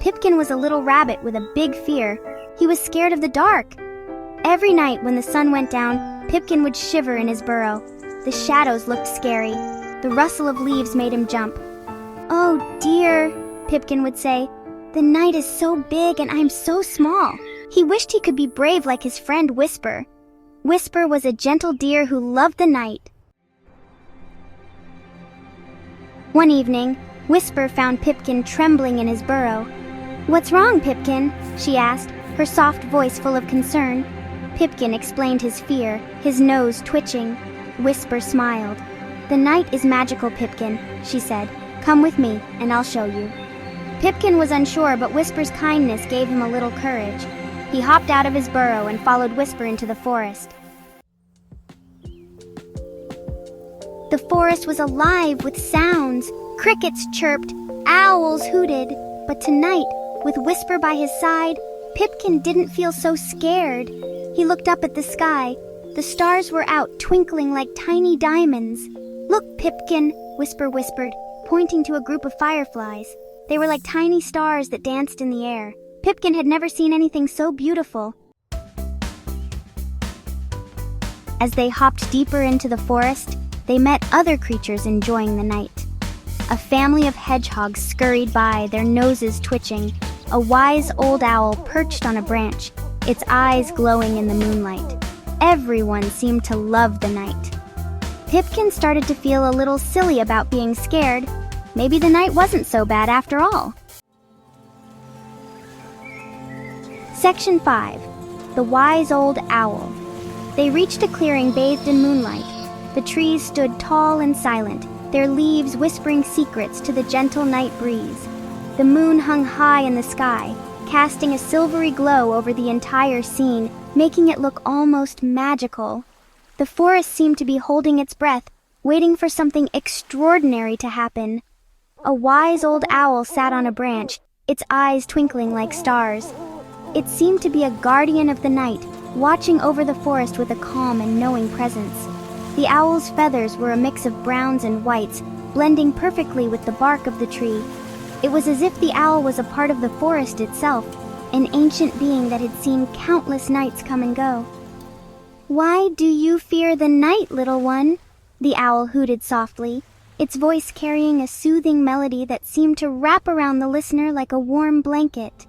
Pipkin was a little rabbit with a big fear. He was scared of the dark. Every night when the sun went down, Pipkin would shiver in his burrow. The shadows looked scary. The rustle of leaves made him jump. "Oh dear," Pipkin would say, "the night is so big and I'm so small." He wished he could be brave like his friend Whisper. Whisper was a gentle deer who loved the night. One evening, Whisper found Pipkin trembling in his burrow. "What's wrong, Pipkin?" she asked, her soft voice full of concern. Pipkin explained his fear, his nose twitching. Whisper smiled. "The night is magical, Pipkin," she said. "Come with me, and I'll show you." Pipkin was unsure, but Whisper's kindness gave him a little courage. He hopped out of his burrow and followed Whisper into the forest. The forest was alive with sounds. Crickets chirped, owls hooted. But tonight, with Whisper by his side, Pipkin didn't feel so scared. He looked up at the sky. The stars were out, twinkling like tiny diamonds. "Look, Pipkin," Whisper whispered, pointing to a group of fireflies. They were like tiny stars that danced in the air. Pipkin had never seen anything so beautiful. As they hopped deeper into the forest, they met other creatures enjoying the night. A family of hedgehogs scurried by, their noses twitching. A wise old owl perched on a branch, its eyes glowing in the moonlight. Everyone seemed to love the night. Pipkin started to feel a little silly about being scared. Maybe the night wasn't so bad after all. Section 5. The Wise Old Owl. They reached a clearing bathed in moonlight. The trees stood tall and silent, their leaves whispering secrets to the gentle night breeze. The moon hung high in the sky, casting a silvery glow over the entire scene, making it look almost magical. The forest seemed to be holding its breath, waiting for something extraordinary to happen. A wise old owl sat on a branch, its eyes twinkling like stars. It seemed to be a guardian of the night, watching over the forest with a calm and knowing presence. The owl's feathers were a mix of browns and whites, blending perfectly with the bark of the tree. It was as if the owl was a part of the forest itself, an ancient being that had seen countless nights come and go. "Why do you fear the night, little one?" the owl hooted softly, its voice carrying a soothing melody that seemed to wrap around the listener like a warm blanket.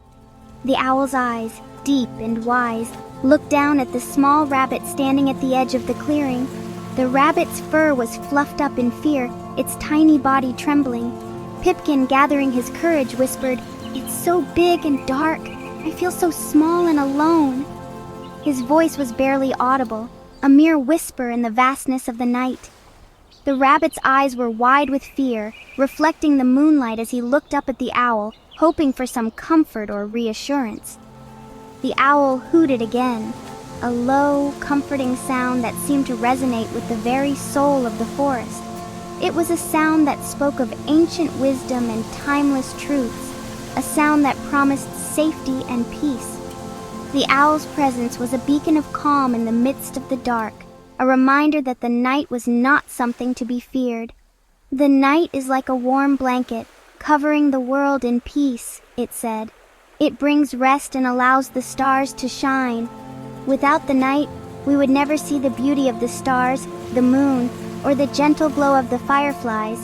The owl's eyes, deep and wise, looked down at the small rabbit standing at the edge of the clearing. The rabbit's fur was fluffed up in fear, its tiny body trembling. Pipkin, gathering his courage, whispered, "It's so big and dark. I feel so small and alone." His voice was barely audible, a mere whisper in the vastness of the night. The rabbit's eyes were wide with fear, reflecting the moonlight as he looked up at the owl, hoping for some comfort or reassurance. The owl hooted again, a low, comforting sound that seemed to resonate with the very soul of the forest. It was a sound that spoke of ancient wisdom and timeless truths, a sound that promised safety and peace. The owl's presence was a beacon of calm in the midst of the dark, a reminder that the night was not something to be feared. "The night is like a warm blanket, covering the world in peace," it said. "It brings rest and allows the stars to shine. Without the night, we would never see the beauty of the stars, the moon, or the gentle glow of the fireflies.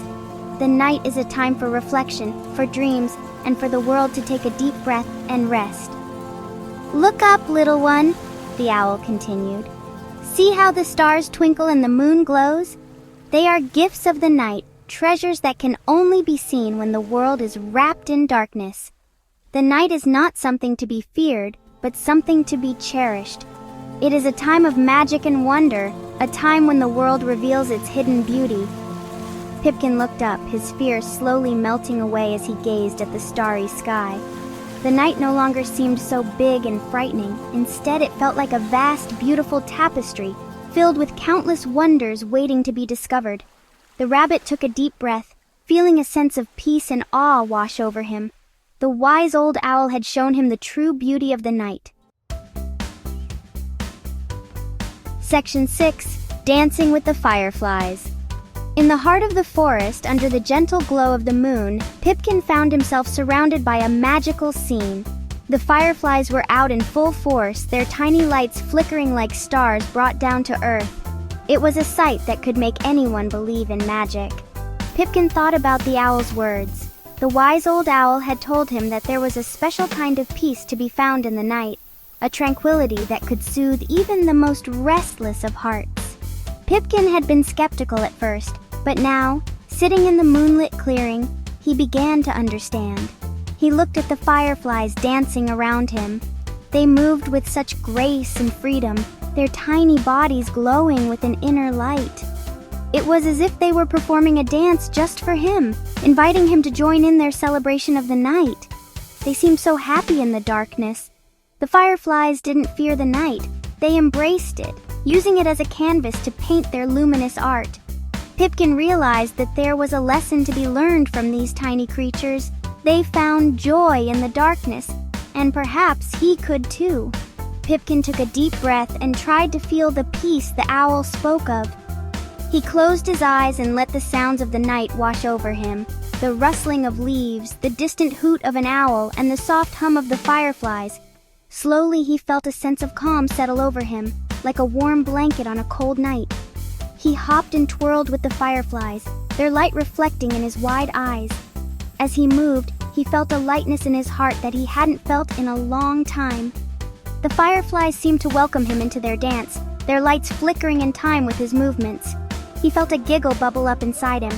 The night is a time for reflection, for dreams, and for the world to take a deep breath and rest." "Look up, little one," the owl continued. "See how the stars twinkle and the moon glows? They are gifts of the night, treasures that can only be seen when the world is wrapped in darkness. The night is not something to be feared, but something to be cherished. It is a time of magic and wonder, a time when the world reveals its hidden beauty." Pipkin looked up, his fear slowly melting away as he gazed at the starry sky. The night no longer seemed so big and frightening. Instead, it felt like a vast, beautiful tapestry, filled with countless wonders waiting to be discovered. The rabbit took a deep breath, feeling a sense of peace and awe wash over him. The wise old owl had shown him the true beauty of the night. Section 6. Dancing with the Fireflies. In the heart of the forest, under the gentle glow of the moon, Pipkin found himself surrounded by a magical scene. The fireflies were out in full force, their tiny lights flickering like stars brought down to earth. It was a sight that could make anyone believe in magic. Pipkin thought about the owl's words. The wise old owl had told him that there was a special kind of peace to be found in the night, a tranquility that could soothe even the most restless of hearts. Pipkin had been skeptical at first, but now, sitting in the moonlit clearing, he began to understand. He looked at the fireflies dancing around him. They moved with such grace and freedom, their tiny bodies glowing with an inner light. It was as if they were performing a dance just for him, inviting him to join in their celebration of the night. They seemed so happy in the darkness. The fireflies didn't fear the night. They embraced it, using it as a canvas to paint their luminous art. Pipkin realized that there was a lesson to be learned from these tiny creatures. They found joy in the darkness, and perhaps he could too. Pipkin took a deep breath and tried to feel the peace the owl spoke of. He closed his eyes and let the sounds of the night wash over him. The rustling of leaves, the distant hoot of an owl, and the soft hum of the fireflies. Slowly he felt a sense of calm settle over him, like a warm blanket on a cold night. He hopped and twirled with the fireflies, their light reflecting in his wide eyes. As he moved, he felt a lightness in his heart that he hadn't felt in a long time. The fireflies seemed to welcome him into their dance, their lights flickering in time with his movements. He felt a giggle bubble up inside him.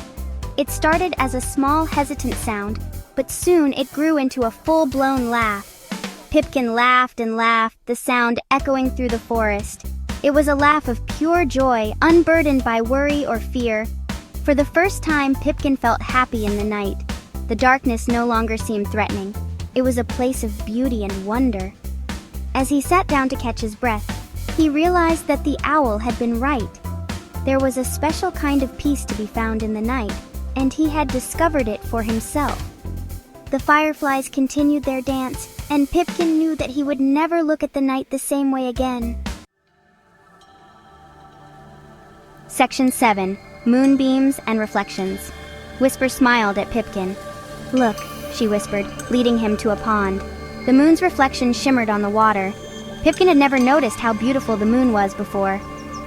It started as a small, hesitant sound, but soon it grew into a full-blown laugh. Pipkin laughed and laughed, the sound echoing through the forest. It was a laugh of pure joy, unburdened by worry or fear. For the first time, Pipkin felt happy in the night. The darkness no longer seemed threatening. It was a place of beauty and wonder. As he sat down to catch his breath, he realized that the owl had been right. There was a special kind of peace to be found in the night, and he had discovered it for himself. The fireflies continued their dance, and Pipkin knew that he would never look at the night the same way again. Section 7. Moonbeams and Reflections. Whisper smiled at Pipkin. "Look," she whispered, leading him to a pond. The moon's reflection shimmered on the water. Pipkin had never noticed how beautiful the moon was before.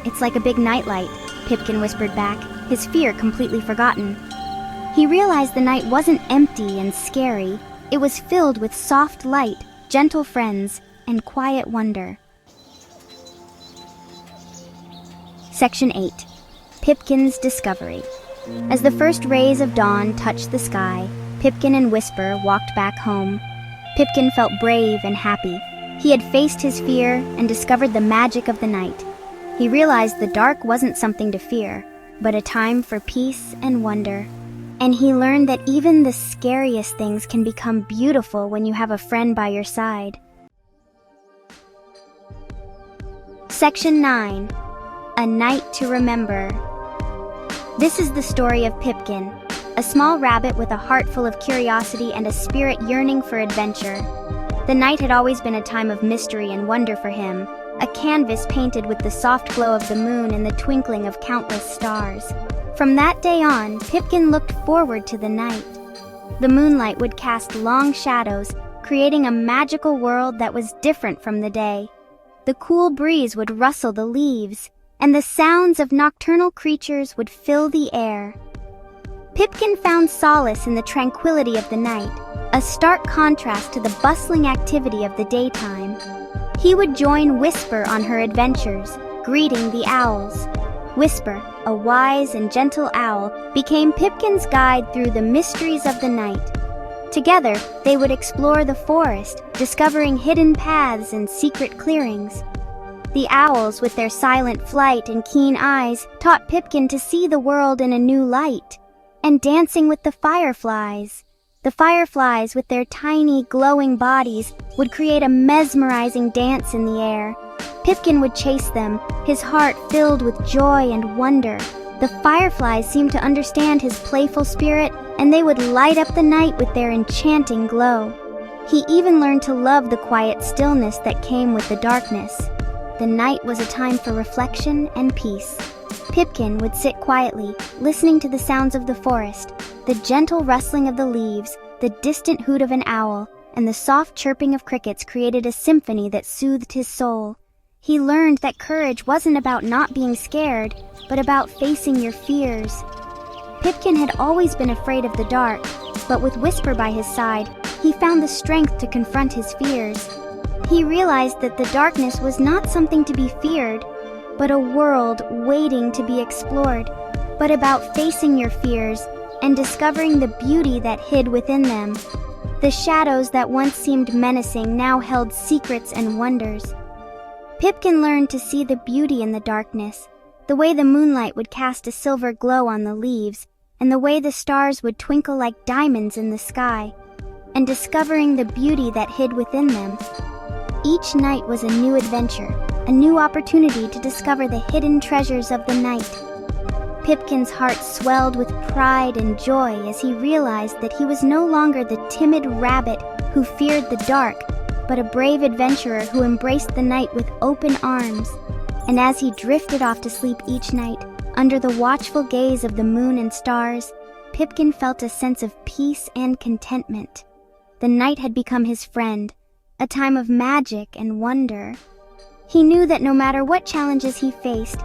"It's like a big nightlight," Pipkin whispered back, his fear completely forgotten. He realized the night wasn't empty and scary. It was filled with soft light, gentle friends, and quiet wonder. Section 8. Pipkin's Discovery. As the first rays of dawn touched the sky, Pipkin and Whisper walked back home. Pipkin felt brave and happy. He had faced his fear and discovered the magic of the night. He realized the dark wasn't something to fear, but a time for peace and wonder. And he learned that even the scariest things can become beautiful when you have a friend by your side. Section 9. A Night to Remember. This is the story of Pipkin, a small rabbit with a heart full of curiosity and a spirit yearning for adventure. The night had always been a time of mystery and wonder for him, a canvas painted with the soft glow of the moon and the twinkling of countless stars. From that day on, Pipkin looked forward to the night. The moonlight would cast long shadows, creating a magical world that was different from the day. The cool breeze would rustle the leaves, and the sounds of nocturnal creatures would fill the air. Pipkin found solace in the tranquility of the night, a stark contrast to the bustling activity of the daytime. He would join Whisper on her adventures, greeting the owls. Whisper, a wise and gentle owl, became Pipkin's guide through the mysteries of the night. Together, they would explore the forest, discovering hidden paths and secret clearings. The owls, with their silent flight and keen eyes, taught Pipkin to see the world in a new light. And dancing with the fireflies. The fireflies, with their tiny, glowing bodies, would create a mesmerizing dance in the air. Pipkin would chase them, his heart filled with joy and wonder. The fireflies seemed to understand his playful spirit, and they would light up the night with their enchanting glow. He even learned to love the quiet stillness that came with the darkness. The night was a time for reflection and peace. Pipkin would sit quietly, listening to the sounds of the forest, the gentle rustling of the leaves, the distant hoot of an owl, and the soft chirping of crickets created a symphony that soothed his soul. He learned that courage wasn't about not being scared, but about facing your fears. Pipkin had always been afraid of the dark, but with Whisper by his side, he found the strength to confront his fears. He realized that the darkness was not something to be feared, but a world waiting to be explored, but about facing your fears and discovering the beauty that hid within them. The shadows that once seemed menacing now held secrets and wonders. Pipkin learned to see the beauty in the darkness, the way the moonlight would cast a silver glow on the leaves, and the way the stars would twinkle like diamonds in the sky, and discovering the beauty that hid within them. Each night was a new adventure, a new opportunity to discover the hidden treasures of the night. Pipkin's heart swelled with pride and joy as he realized that he was no longer the timid rabbit who feared the dark, but a brave adventurer who embraced the night with open arms. And as he drifted off to sleep each night, under the watchful gaze of the moon and stars, Pipkin felt a sense of peace and contentment. The night had become his friend, a time of magic and wonder. He knew that no matter what challenges he faced,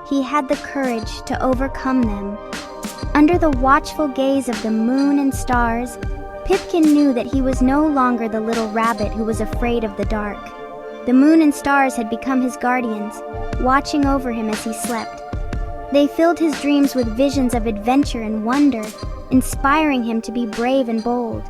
he had the courage to overcome them. Under the watchful gaze of the moon and stars, Pipkin knew that he was no longer the little rabbit who was afraid of the dark. The moon and stars had become his guardians, watching over him as he slept. They filled his dreams with visions of adventure and wonder, inspiring him to be brave and bold.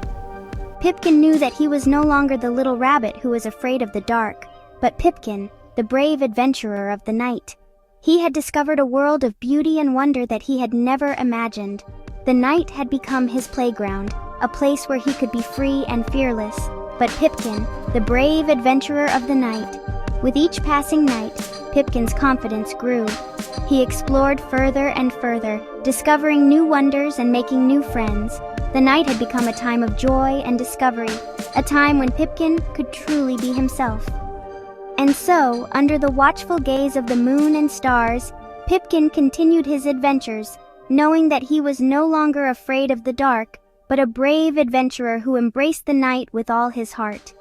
Pipkin knew that he was no longer the little rabbit who was afraid of the dark, but Pipkin, the brave adventurer of the night. He had discovered a world of beauty and wonder that he had never imagined. The night had become his playground, a place where he could be free and fearless. But Pipkin, the brave adventurer of the night, with each passing night, Pipkin's confidence grew. He explored further and further, discovering new wonders and making new friends. The night had become a time of joy and discovery, a time when Pipkin could truly be himself. And so, under the watchful gaze of the moon and stars, Pipkin continued his adventures, knowing that he was no longer afraid of the dark, but a brave adventurer who embraced the night with all his heart.